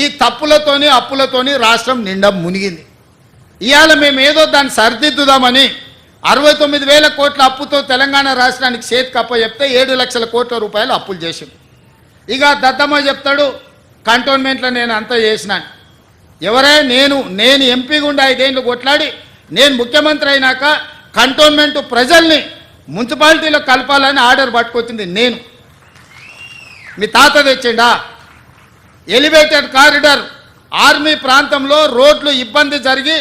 ఈ తప్పులతోని అప్పులతోని రాష్ట్రం నిండా మునిగింది. ఇవాళ మేము ఏదో దాన్ని సరిదిద్దుదామని 69,000 కోట్ల అప్పుతో తెలంగాణ రాష్ట్రానికి చేతికి అప్పచెప్తే 7 లక్షల కోట్ల రూపాయలు అప్పులు చేసింది. ఇక దద్దమ్మ చెప్తాడు కంటోన్మెంట్లో నేను అంతా చేసినాను. ఎవరే నేను ఎంపీ గుండా 5 ఏళ్ళు కొట్లాడి నేను ముఖ్యమంత్రి అయినాక కంటోన్మెంట్ ప్రజల్ని మున్సిపాలిటీలో కలపాలని ఆర్డర్ పట్టుకొచ్చింది నేను. మీ తాత తెచ్చిండా? ఎలివేటెడ్ కారిడార్ ఆర్మీ ప్రాంతంలో రోడ్లు ఇబ్బంది జరిగి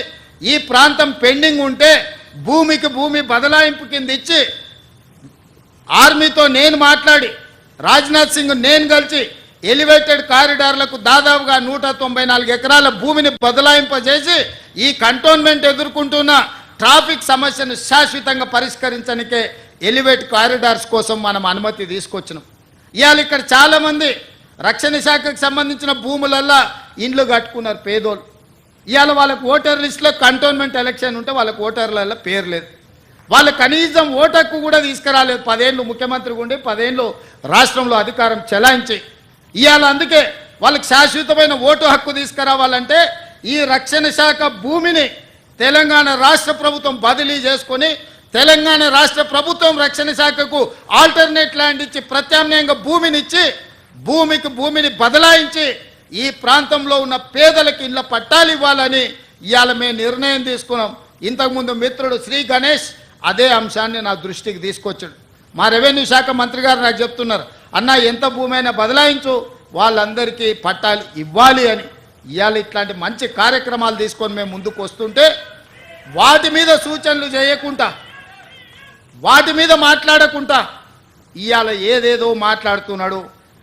ఈ ప్రాంతం పెండింగ్ ఉంటే భూమికి భూమి బదలాయింపు కింద ఇచ్చి ఆర్మీతో నేను మాట్లాడి రాజ్నాథ్ సింగ్ నేను కలిసి ఎలివేటెడ్ కారిడార్లకు దాదాపుగా 194 ఎకరాల భూమిని బదలాయింపజేసి ఈ కంటోన్మెంట్ ఎదుర్కొంటున్న ట్రాఫిక్ సమస్యను శాశ్వతంగా పరిష్కరించడానికే ఎలివేట్ కారిడార్స్ కోసం మనం అనుమతి తీసుకొచ్చినాం. ఇవాళ ఇక్కడ చాలామంది రక్షణ శాఖకు సంబంధించిన భూములల్లా ఇండ్లు కట్టుకున్నారు పేదోళ్ళు. ఇవాళ వాళ్ళకు ఓటర్ లిస్టులో కంటోన్మెంట్ ఎలక్షన్ ఉంటే వాళ్ళకు ఓటర్లలో పేరు లేదు. వాళ్ళు కనీసం ఓటు హక్కు కూడా తీసుకురాలేదు. 10 ఏళ్ళు ముఖ్యమంత్రిగా ఉండి 10 ఏళ్ళు రాష్ట్రంలో అధికారం చెలాయించి ఇవాళ అందుకే వాళ్ళకి శాశ్వతమైన ఓటు హక్కు తీసుకురావాలంటే ఈ రక్షణ శాఖ భూమిని తెలంగాణ రాష్ట్ర ప్రభుత్వం బదిలీ చేసుకొని తెలంగాణ రాష్ట్ర ప్రభుత్వం రక్షణ శాఖకు ఆల్టర్నేట్ ల్యాండ్ ఇచ్చి ప్రత్యామ్నాయంగా భూమినిచ్చి భూమికి భూమిని బదలాయించి ఈ ప్రాంతంలో ఉన్న పేదలకు ఇళ్ళ పట్టాలు ఇవ్వాలని ఇవాళ మేము నిర్ణయం తీసుకున్నాం. ఇంతకుముందు మిత్రుడు శ్రీ గణేష్ అదే అంశాన్ని నా దృష్టికి తీసుకొచ్చాడు. మా రెవెన్యూ శాఖ మంత్రి గారు నాకు చెప్తున్నారు, అన్న ఎంత భూమి అయినా బదలాయించు వాళ్ళందరికీ పట్టాలు ఇవ్వాలి అని. ఇవాళ ఇట్లాంటి మంచి కార్యక్రమాలు తీసుకొని మేము ముందుకు వస్తుంటే వాటి మీద సూచనలు చేయకుండా వాటి మీద మాట్లాడకుండా ఇవాళ ఏదేదో మాట్లాడుతున్నాడు.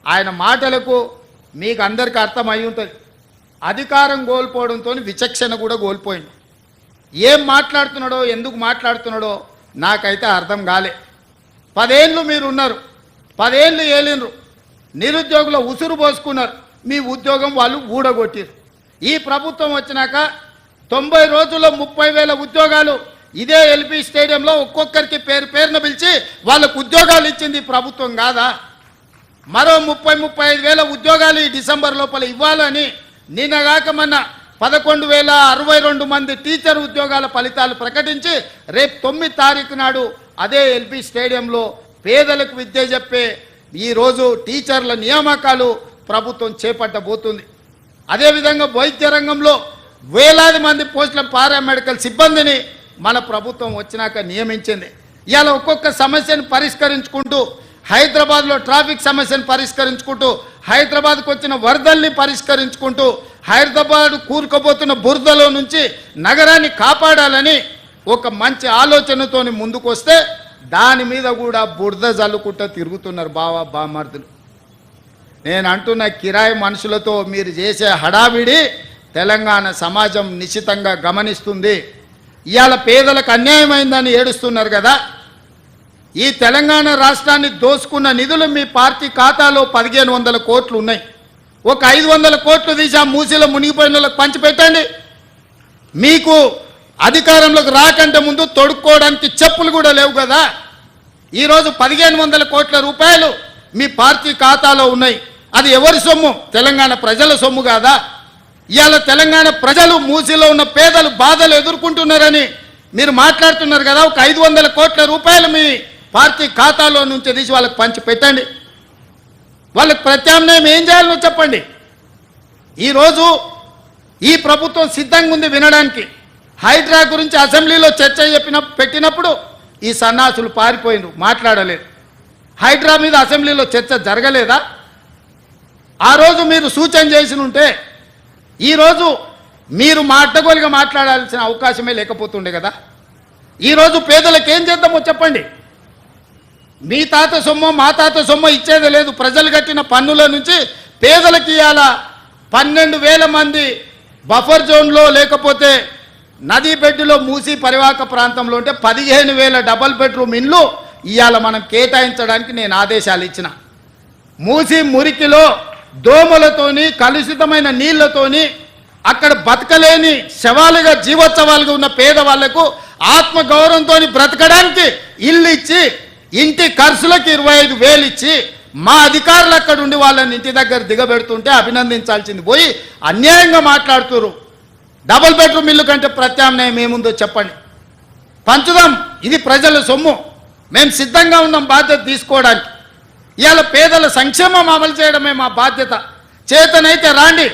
ఆయన మాటలకు మీకు అందరికీ అర్థమై ఉంటుంది. అధికారం కోల్పోవడంతో విచక్షణ కూడా కోల్పోయింది. ఏం మాట్లాడుతున్నాడో ఎందుకు మాట్లాడుతున్నాడో నాకైతే అర్థం కాలే. 10 ఏళ్ళు మీరు ఉన్నారు, 10 ఏళ్ళు ఏలినరు, నిరుద్యోగుల ఉసురు పోసుకున్నారు, మీ ఉద్యోగం వాళ్ళు ఊడగొట్టారు. ఈ ప్రభుత్వం వచ్చినాక 90 రోజుల్లో 30,000 ఉద్యోగాలు ఇదే ఎల్బీ స్టేడియంలో ఒక్కొక్కరికి పేరున పిలిచి వాళ్ళకు ఉద్యోగాలు ఇచ్చింది ప్రభుత్వం కాదా? మరో 30-35,000 ఉద్యోగాలు ఈ డిసెంబర్ లోపల ఇవ్వాలని నిన్నగాక మొన్న 11,062 మంది టీచర్ ఉద్యోగాల ఫలితాలు ప్రకటించి రేపు 9 తారీఖు నాడు అదే ఎల్బీ స్టేడియంలో పేదలకు విద్య చెప్పే ఈరోజు టీచర్ల నియామకాలు ప్రభుత్వం చేపట్టబోతుంది. అదేవిధంగా వైద్య రంగంలో వేలాది మంది పోస్టుల పారామెడికల్ సిబ్బందిని మన ప్రభుత్వం వచ్చినాక నియమించింది. ఇవాళ ఒక్కొక్క సమస్యను పరిష్కరించుకుంటూ హైదరాబాద్లో ట్రాఫిక్ సమస్యను పరిష్కరించుకుంటూ హైదరాబాద్కు వచ్చిన వరదల్ని పరిష్కరించుకుంటూ హైదరాబాద్ కూరుకుపోతున్న బురదలో నుంచి నగరాన్ని కాపాడాలని ఒక మంచి ఆలోచనతో ముందుకు వస్తే దాని మీద కూడా బురద జల్లుకుంటూ తిరుగుతున్నారు బామర్దులు. నేను అంటున్న కిరాయి మనుషులతో మీరు చేసే హడావిడి తెలంగాణ సమాజం నిశ్చితంగా గమనిస్తుంది. ఇవాళ పేదలకు అన్యాయమైందని ఏడుస్తున్నారు కదా. ఈ తెలంగాణ రాష్ట్రాన్ని దోసుకున్న నిధులు మీ పార్టీ ఖాతాలో 1,500 కోట్లు ఉన్నాయి. ఒక 500 కోట్లు తీసి ఆ మూసీలో మునిగిపోయిన వాళ్ళకి పంచిపెట్టండి. మీకు అధికారంలోకి రాకంటే ముందు తొడుక్కోవడానికి చెప్పులు కూడా లేవు కదా. ఈరోజు 1,500 కోట్ల రూపాయలు మీ పార్టీ ఖాతాలో ఉన్నాయి. అది ఎవరి సొమ్ము? తెలంగాణ ప్రజల సొమ్ము కాదా? ఇవాళ తెలంగాణ ప్రజలు మూసీలో ఉన్న పేదలు బాధలు ఎదుర్కొంటున్నారని మీరు మాట్లాడుతున్నారు కదా. ఒక 500 కోట్ల రూపాయలు మీ పార్టీ ఖాతాలో నుంచి తీసి వాళ్ళకి పంచి పెట్టండి. వాళ్ళకి ప్రత్యామ్నాయం ఏం చేయాలో చెప్పండి. ఈరోజు ఈ ప్రభుత్వం సిద్ధంగా ఉంది వినడానికి. హైడ్రా గురించి అసెంబ్లీలో చర్చ పెట్టినప్పుడు ఈ సన్నాసులు పారిపోయినరు, మాట్లాడలేదు. హైడ్రా మీద అసెంబ్లీలో చర్చ జరగలేదా? ఆ రోజు మీరు సూచన చేసి ఉంటే ఈరోజు మీరు అడ్డగోలుగా మాట్లాడాల్సిన అవకాశమే లేకపోతుండే కదా. ఈరోజు పేదలకు ఏం చేద్దామో చెప్పండి. మీ తాత సొమ్ము మా తాత సొమ్ము ఇచ్చేది లేదు. ప్రజలు కట్టిన పన్నుల నుంచి పేదలకు ఇవాళ 12,000 మంది బఫర్ జోన్లో లేకపోతే నదీ బెడ్డులో మూసి పరివాహక ప్రాంతంలో ఉంటే 15,000 డబల్ బెడ్రూమ్ ఇండ్లు ఇవాళ మనం కేటాయించడానికి నేను ఆదేశాలు ఇచ్చిన. మూసి మురికిలో దోమలతోని కలుషితమైన నీళ్లతోని అక్కడ బతకలేని శవాలుగా జీవోత్సవాలుగా ఉన్న పేదవాళ్లకు ఆత్మగౌరవంతో బ్రతకడానికి ఇల్లు ఇచ్చి ఇంటి ఖర్చులకు 25,000 ఇచ్చి మా అధికారులు అక్కడ ఉండి వాళ్ళని ఇంటి దగ్గర దిగబెడుతుంటే అభినందించాల్సింది పోయి అన్యాయంగా మాట్లాడుతున్నారు. డబుల్ బెడ్రూమ్ ఇల్లు కంటే ప్రత్యామ్నాయం ఏముందో చెప్పండి. పంచుదాం, ఇది ప్రజల సొమ్ము, మేము సిద్ధంగా ఉన్నాం బాధ్యత తీసుకోవడానికి. ఇవాళ పేదల సంక్షేమం అమలు చేయడమే మా బాధ్యత. చేతనైతే రాండి,